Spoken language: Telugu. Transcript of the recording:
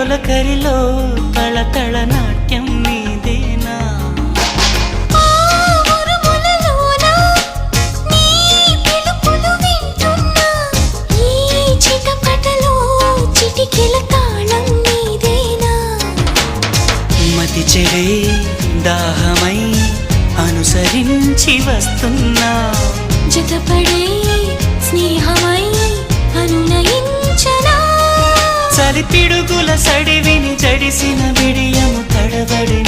తొలకరిలో తళతళ నాట్యం నీదేనా మతి చెడే దాహమై అనుసరించి వస్తున్నా జతపడే స్నేహమై అనునయించనా చలి పిడుగుల సడివిని జడిసిన బిడియము తడబడి